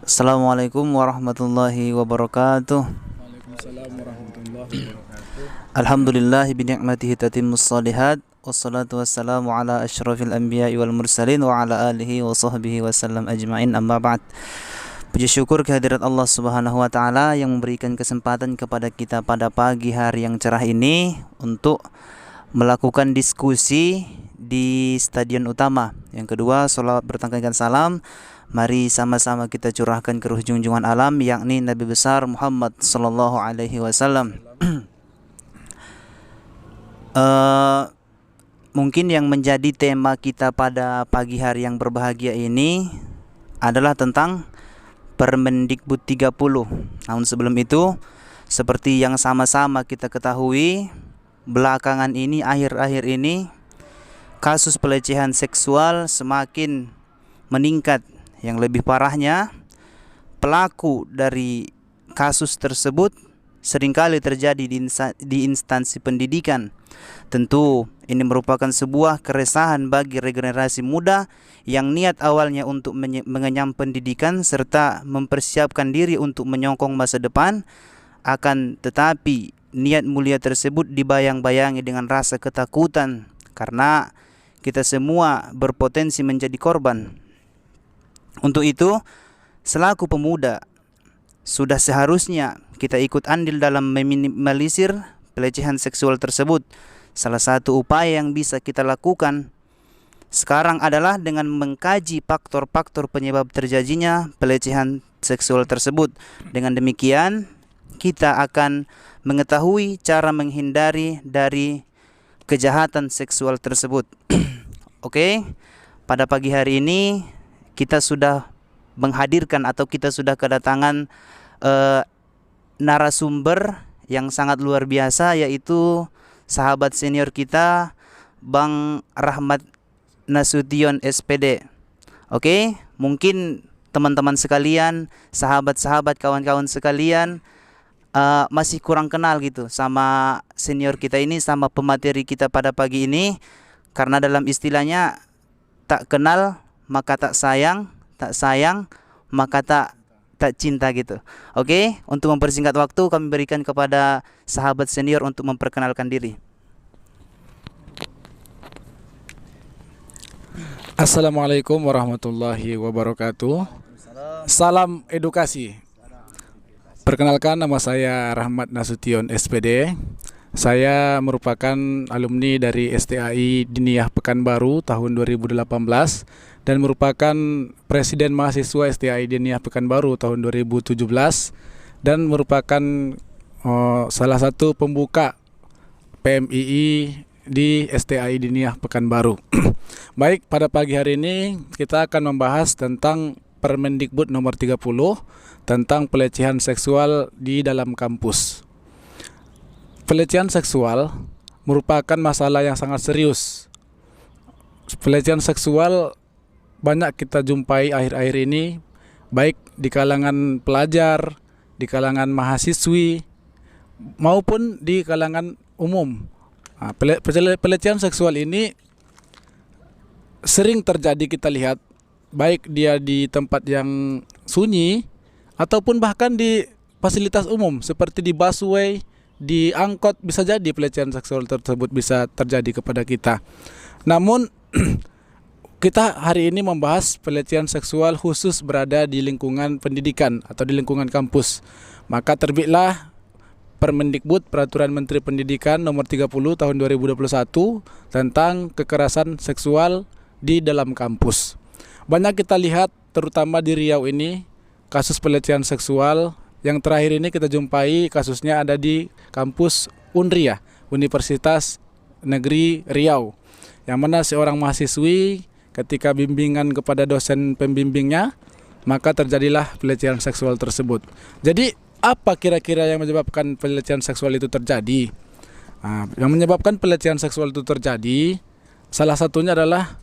Assalamualaikum warahmatullahi wabarakatuh. Waalaikumsalam warahmatullahi wabarakatuh. Alhamdulillahi bini'matihi tatimmus shalihat. Wassalatu wassalamu ala asyrafil anbiya'i wal mursalin wa ala alihi wa sahbihi wasallam ajma'in, amma ba'd. Puji syukur kehadirat Allah Subhanahu wa taala yang memberikan kesempatan kepada kita pada pagi hari yang cerah ini untuk melakukan diskusi di stadion utama. Yang kedua, salawat bertangkaikan salam, mari sama-sama kita curahkan ke ruh junjungan alam, yakni Nabi besar Muhammad sallallahu alaihi wasallam. Mungkin yang menjadi tema kita pada pagi hari yang berbahagia ini adalah tentang Permendikbud 30. Namun sebelum itu, seperti yang sama-sama kita ketahui, belakangan ini, akhir-akhir ini, kasus pelecehan seksual semakin meningkat. Yang lebih parahnya, pelaku dari kasus tersebut seringkali terjadi di instansi pendidikan. Tentu ini merupakan sebuah keresahan bagi regenerasi muda yang niat awalnya untuk mengenyam pendidikan serta mempersiapkan diri untuk menyokong masa depan. Akan tetapi niat mulia tersebut dibayang-bayangi dengan rasa ketakutan karena kita semua berpotensi menjadi korban. Untuk itu, selaku pemuda, sudah seharusnya kita ikut andil dalam meminimalisir pelecehan seksual tersebut. Salah satu upaya yang bisa kita lakukan sekarang adalah dengan mengkaji faktor-faktor penyebab terjadinya pelecehan seksual tersebut. Dengan demikian, kita akan mengetahui cara menghindari dari kejahatan seksual tersebut. Oke, pada pagi hari ini kita sudah menghadirkan atau kita sudah kedatangan narasumber yang sangat luar biasa, yaitu sahabat senior kita, Bang Rahmat Nasution SPD. Oke, mungkin teman-teman sekalian, sahabat-sahabat, kawan-kawan sekalian masih kurang kenal gitu sama senior kita ini, sama pemateri kita pada pagi ini. Karena dalam istilahnya, tak kenal maka tak sayang, tak sayang maka tak cinta gitu. Oke, untuk mempersingkat waktu, kami berikan kepada sahabat senior untuk memperkenalkan diri. Assalamualaikum warahmatullahi wabarakatuh. Salam edukasi. Perkenalkan, nama saya Rahmat Nasution SPD. Saya merupakan alumni dari STAI Diniyah Pekanbaru tahun 2018 dan merupakan Presiden Mahasiswa STAI Diniyah Pekanbaru tahun 2017 dan merupakan salah satu pembuka PMII di STAI Diniyah Pekanbaru. Baik, pada pagi hari ini kita akan membahas tentang Permendikbud nomor 30 tentang pelecehan seksual di dalam kampus. Pelecehan seksual merupakan masalah yang sangat serius. Pelecehan seksual banyak kita jumpai akhir-akhir ini, baik di kalangan pelajar, di kalangan mahasiswi, maupun di kalangan umum. Pelecehan seksual ini sering terjadi, kita lihat, baik dia di tempat yang sunyi ataupun bahkan di fasilitas umum seperti di busway, di angkot, bisa jadi pelecehan seksual tersebut bisa terjadi kepada kita. Namun kita hari ini membahas pelecehan seksual khusus berada di lingkungan pendidikan atau di lingkungan kampus. Maka terbitlah Permendikbud Peraturan Menteri Pendidikan nomor 30 tahun 2021 tentang kekerasan seksual di dalam kampus. Banyak kita lihat, terutama di Riau ini, kasus pelecehan seksual. Yang terakhir ini kita jumpai kasusnya ada di kampus Unria, Universitas Negeri Riau, yang mana seorang mahasiswi ketika bimbingan kepada dosen pembimbingnya, maka terjadilah pelecehan seksual tersebut. Jadi apa kira-kira yang menyebabkan pelecehan seksual itu terjadi? Yang menyebabkan pelecehan seksual itu terjadi, salah satunya adalah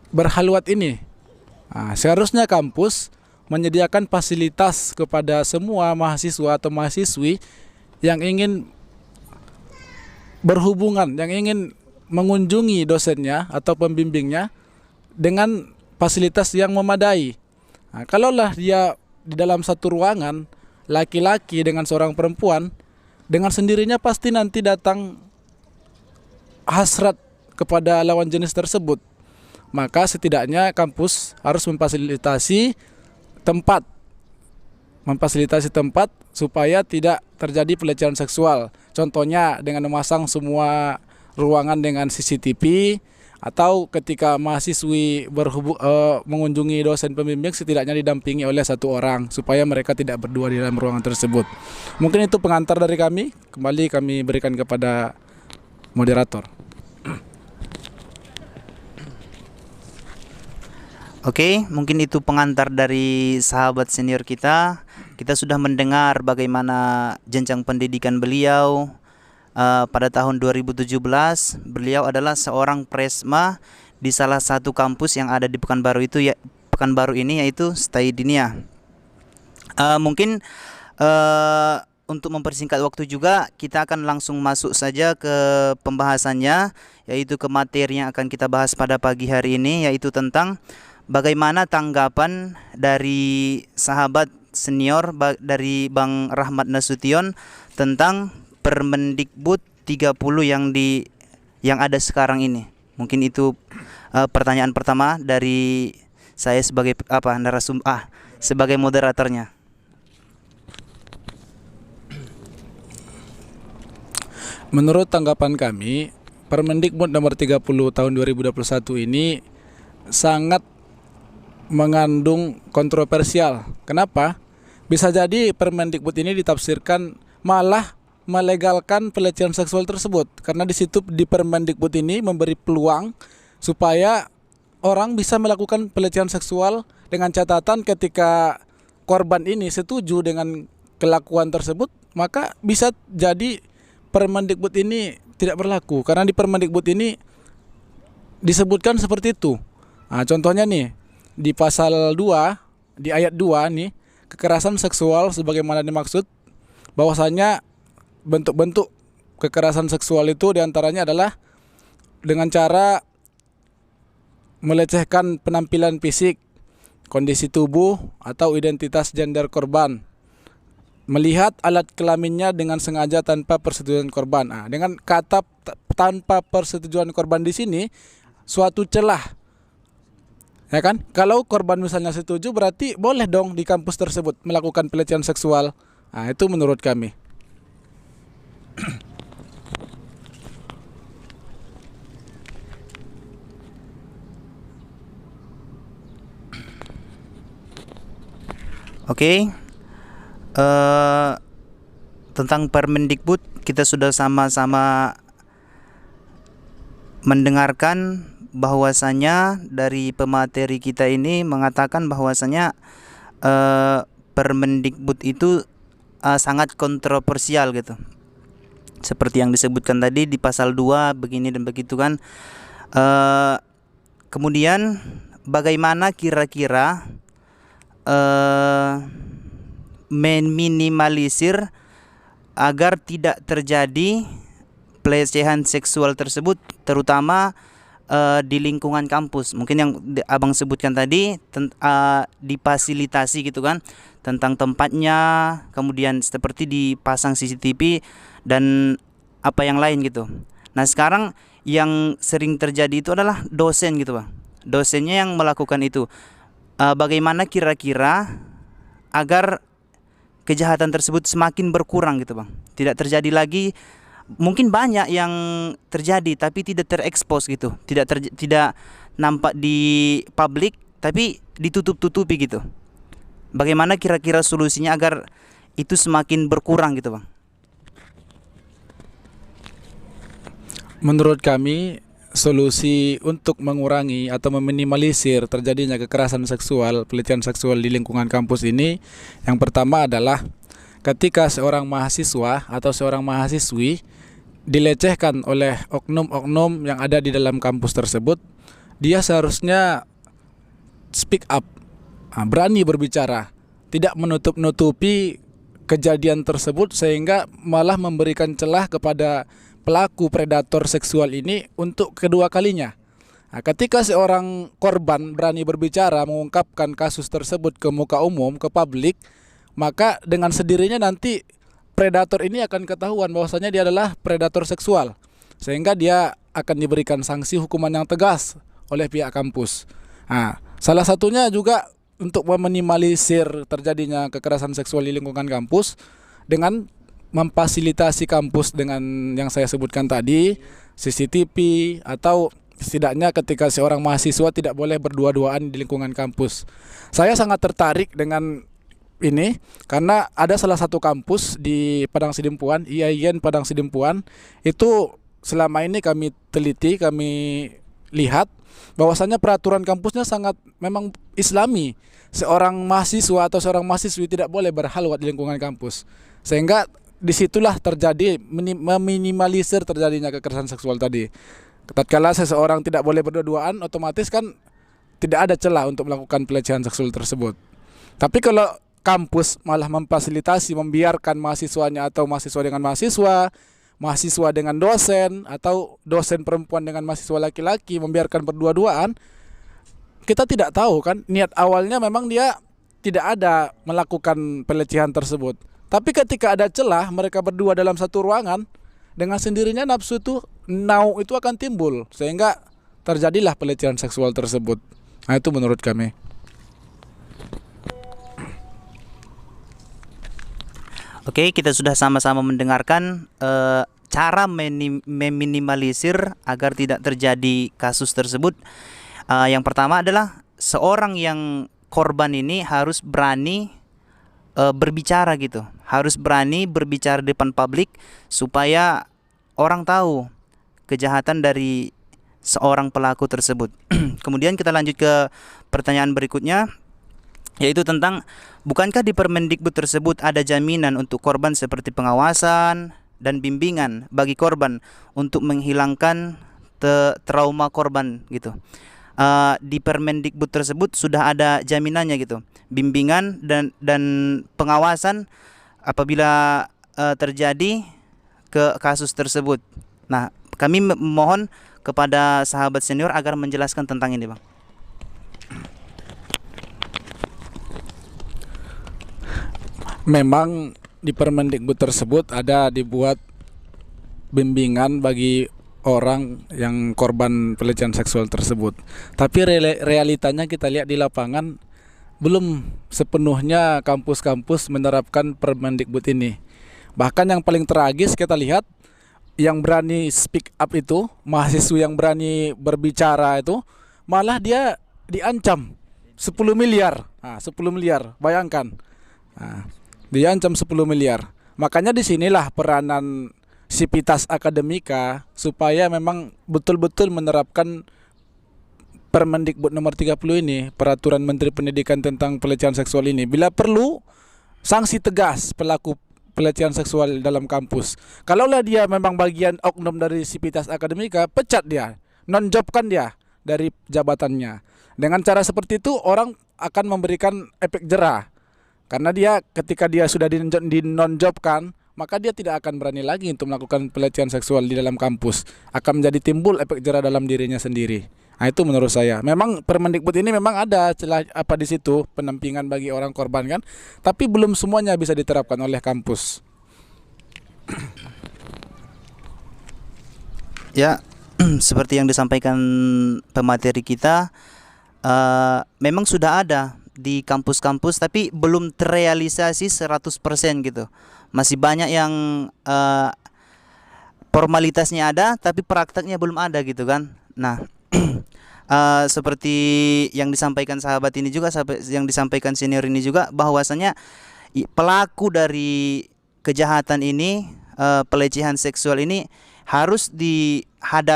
berhaluat ini. Seharusnya kampus menyediakan fasilitas kepada semua mahasiswa atau mahasiswi yang ingin berhubungan, yang ingin mengunjungi dosennya atau pembimbingnya dengan fasilitas yang memadai. Kalaulah dia di dalam satu ruangan laki-laki dengan seorang perempuan, dengan sendirinya pasti nanti datang hasrat kepada lawan jenis tersebut. Maka setidaknya kampus harus memfasilitasi tempat supaya tidak terjadi pelecehan seksual. Contohnya dengan memasang semua ruangan dengan CCTV, atau ketika mahasiswi mengunjungi dosen pembimbing setidaknya didampingi oleh satu orang supaya mereka tidak berdua di dalam ruangan tersebut. Mungkin itu pengantar dari kami. Kembali kami berikan kepada moderator. Oke, mungkin itu pengantar dari sahabat senior kita. Kita sudah mendengar bagaimana jenjang pendidikan beliau. Pada tahun 2017, beliau adalah seorang presma di salah satu kampus yang ada di Pekanbaru ini, yaitu Staidinia. Mungkin untuk mempersingkat waktu juga, kita akan langsung masuk saja ke pembahasannya, yaitu ke materi yang akan kita bahas pada pagi hari ini, yaitu tentang bagaimana tanggapan dari sahabat senior dari Bang Rahmat Nasution tentang Permendikbud 30 yang ada sekarang ini. Mungkin itu pertanyaan pertama dari saya sebagai sebagai moderatornya. Menurut tanggapan kami, Permendikbud nomor 30 tahun 2021 ini sangat mengandung kontroversial. Kenapa? Bisa jadi Permendikbud ini ditafsirkan malah melegalkan pelecehan seksual tersebut, karena di situ di Permendikbud ini memberi peluang supaya orang bisa melakukan pelecehan seksual dengan catatan ketika korban ini setuju dengan kelakuan tersebut, maka bisa jadi Permendikbud ini tidak berlaku, karena di Permendikbud ini disebutkan seperti itu. Nah, contohnya nih di pasal 2 di ayat 2 nih, kekerasan seksual sebagaimana dimaksud, bahwasanya bentuk-bentuk kekerasan seksual itu diantaranya adalah dengan cara melecehkan penampilan fisik, kondisi tubuh, atau identitas gender korban, melihat alat kelaminnya dengan sengaja tanpa persetujuan korban. Nah, dengan kata tanpa persetujuan korban di sini suatu celah, ya kan? Kalau korban misalnya setuju, berarti boleh dong di kampus tersebut melakukan pelecehan seksual. Nah, itu menurut kami. Oke, tentang Permendikbud kita sudah sama-sama mendengarkan bahwasanya dari pemateri kita ini mengatakan bahwasanya Permendikbud itu sangat kontroversial gitu. Seperti yang disebutkan tadi di pasal 2 begini dan begitu kan. Kemudian bagaimana kira-kira meminimalisir agar tidak terjadi pelecehan seksual tersebut, terutama di lingkungan kampus. Mungkin yang abang sebutkan tadi difasilitasi gitu kan, tentang tempatnya, kemudian seperti dipasang CCTV dan apa yang lain gitu. Nah, sekarang yang sering terjadi itu adalah dosen gitu Bang. Dosennya yang melakukan itu. Bagaimana kira-kira agar kejahatan tersebut semakin berkurang gitu Bang, tidak terjadi lagi. Mungkin banyak yang terjadi tapi tidak terekspos gitu, tidak nampak di publik tapi ditutup-tutupi gitu. Bagaimana kira-kira solusinya agar itu semakin berkurang gitu Bang? Menurut kami, solusi untuk mengurangi atau meminimalisir terjadinya kekerasan seksual, pelecehan seksual di lingkungan kampus ini, yang pertama adalah ketika seorang mahasiswa atau seorang mahasiswi dilecehkan oleh oknum-oknum yang ada di dalam kampus tersebut, dia seharusnya speak up, berani berbicara, tidak menutup-nutupi kejadian tersebut sehingga malah memberikan celah kepada pelaku predator seksual ini untuk kedua kalinya. Nah, ketika seorang korban berani berbicara mengungkapkan kasus tersebut ke muka umum, ke publik, maka dengan sendirinya nanti predator ini akan ketahuan bahwasanya dia adalah predator seksual, sehingga dia akan diberikan sanksi hukuman yang tegas oleh pihak kampus. Nah, salah satunya juga untuk meminimalisir terjadinya kekerasan seksual di lingkungan kampus dengan memfasilitasi kampus dengan yang saya sebutkan tadi, CCTV, atau setidaknya ketika seorang mahasiswa tidak boleh berdua-duaan di lingkungan kampus. Saya sangat tertarik dengan ini karena ada salah satu kampus di Padang Sidimpuan, IAIN Padang Sidimpuan, itu selama ini kami teliti, kami lihat bahwasanya peraturan kampusnya sangat memang Islami. Seorang mahasiswa atau seorang mahasiswi tidak boleh berhalwat di lingkungan kampus, sehingga disitulah terjadi meminimalisir terjadinya kekerasan seksual tadi. Tatkala seseorang tidak boleh berdua-duaan, otomatis kan tidak ada celah untuk melakukan pelecehan seksual tersebut. Tapi kalau kampus malah memfasilitasi, membiarkan mahasiswanya atau mahasiswa dengan mahasiswa, mahasiswa dengan dosen, atau dosen perempuan dengan mahasiswa laki-laki membiarkan berdua-duaan, kita tidak tahu kan niat awalnya memang dia tidak ada melakukan pelecehan tersebut. Tapi ketika ada celah mereka berdua dalam satu ruangan, dengan sendirinya nafsu itu akan timbul, sehingga terjadilah pelecehan seksual tersebut. Nah, itu menurut kami. Oke, kita sudah sama-sama mendengarkan cara meminimalisir agar tidak terjadi kasus tersebut. Yang pertama adalah seorang yang korban ini harus berani berbicara gitu, harus berani berbicara di depan publik supaya orang tahu kejahatan dari seorang pelaku tersebut. Kemudian kita lanjut ke pertanyaan berikutnya, yaitu tentang bukankah di Permendikbud tersebut ada jaminan untuk korban seperti pengawasan dan bimbingan bagi korban untuk menghilangkan trauma korban gitu. Di Permendikbud tersebut sudah ada jaminannya gitu, bimbingan dan pengawasan apabila terjadi ke kasus tersebut. Nah, kami mohon kepada sahabat senior agar menjelaskan tentang ini, Bang. Memang di Permendikbud tersebut ada dibuat bimbingan bagi orang yang korban pelecehan seksual tersebut. Tapi realitanya kita lihat di lapangan belum sepenuhnya kampus-kampus menerapkan Permendikbud ini. Bahkan yang paling tragis kita lihat yang berani speak up itu, mahasiswa yang berani berbicara itu, malah dia diancam 10 miliar. Nah, 10 miliar, bayangkan. Nah, diancam 10 miliar. Makanya disinilah peranan Sivitas Akademika supaya memang betul-betul menerapkan Permendikbud nomor 30 ini, peraturan Menteri Pendidikan tentang pelecehan seksual ini. Bila perlu, sanksi tegas pelaku pelecehan seksual dalam kampus. Kalaulah dia memang bagian oknum dari Sivitas Akademika, pecat dia, non-jobkan dia dari jabatannya. Dengan cara seperti itu orang akan memberikan efek jera. Karena dia ketika dia sudah di-non-jobkan, maka dia tidak akan berani lagi untuk melakukan pelecehan seksual di dalam kampus. Akan menjadi timbul efek jera dalam dirinya sendiri. Nah, itu menurut saya. Memang Permendikbud ini memang ada celah apa di situ, pendampingan bagi orang korban kan, tapi belum semuanya bisa diterapkan oleh kampus. Ya, seperti yang disampaikan pemateri kita, memang sudah ada di kampus-kampus tapi belum terrealisasi 100% gitu. Masih banyak yang formalitasnya ada tapi prakteknya belum ada gitu kan. Nah, seperti yang disampaikan sahabat ini juga, yang disampaikan senior ini juga, bahwasanya pelaku dari kejahatan ini, pelecehan seksual ini harus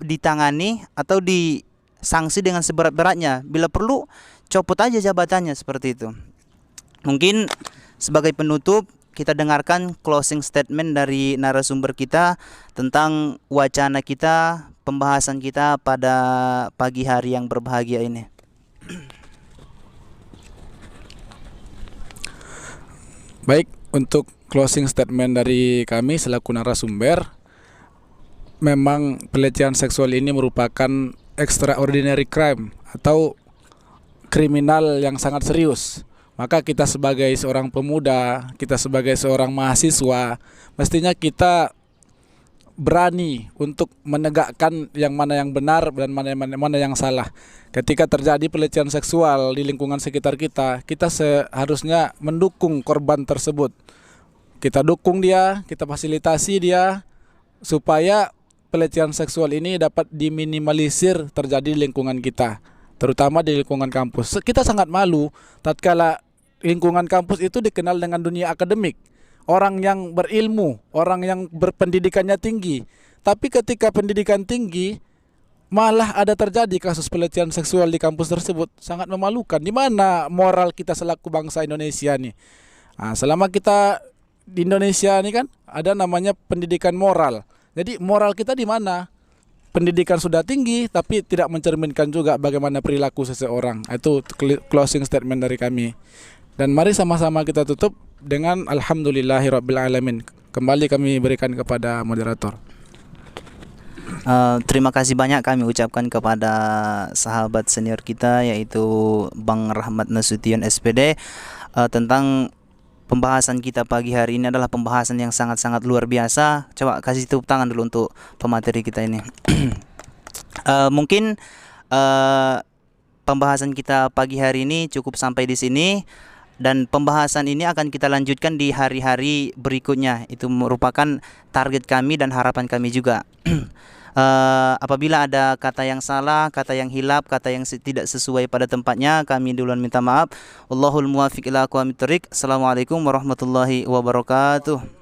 ditangani atau disanksi dengan seberat-beratnya. Bila perlu copot aja jabatannya, seperti itu. Mungkin sebagai penutup kita dengarkan closing statement dari narasumber kita tentang wacana kita, pembahasan kita pada pagi hari yang berbahagia ini. Baik, untuk closing statement dari kami selaku narasumber, memang pelecehan seksual ini merupakan extraordinary crime atau kriminal yang sangat serius. Maka kita sebagai seorang pemuda, kita sebagai seorang mahasiswa, mestinya kita berani untuk menegakkan yang mana yang benar dan mana yang salah. Ketika terjadi pelecehan seksual di lingkungan sekitar kita, kita seharusnya mendukung korban tersebut. Kita dukung dia, kita fasilitasi dia supaya pelecehan seksual ini dapat diminimalisir terjadi di lingkungan kita, terutama di lingkungan kampus. Kita sangat malu tatkala lingkungan kampus itu dikenal dengan dunia akademik, orang yang berilmu, orang yang berpendidikannya tinggi. Tapi ketika pendidikan tinggi malah ada terjadi kasus pelecehan seksual di kampus tersebut, sangat memalukan. Di mana moral kita selaku bangsa Indonesia nih? Nah, selama kita di Indonesia ini kan ada namanya pendidikan moral. Jadi moral kita di mana? Pendidikan sudah tinggi tapi tidak mencerminkan juga bagaimana perilaku seseorang. Itu closing statement dari kami. Dan mari sama-sama kita tutup dengan alhamdulillahirabbil alamin. Kembali kami berikan kepada moderator. Terima kasih banyak kami ucapkan kepada sahabat senior kita yaitu Bang Rahmat Nasution SPD. Tentang pembahasan kita pagi hari ini adalah pembahasan yang sangat-sangat luar biasa. Coba kasih tepuk tangan dulu untuk pemateri kita ini. Mungkin pembahasan kita pagi hari ini cukup sampai di sini. Dan pembahasan ini akan kita lanjutkan di hari-hari berikutnya. Itu merupakan target kami dan harapan kami juga. Apabila ada kata yang salah, kata yang hilap, kata yang tidak sesuai pada tempatnya, kami duluan minta maaf. Wallahul muwaffiq ila aqwamit thoriq. Assalamualaikum warahmatullahi wabarakatuh.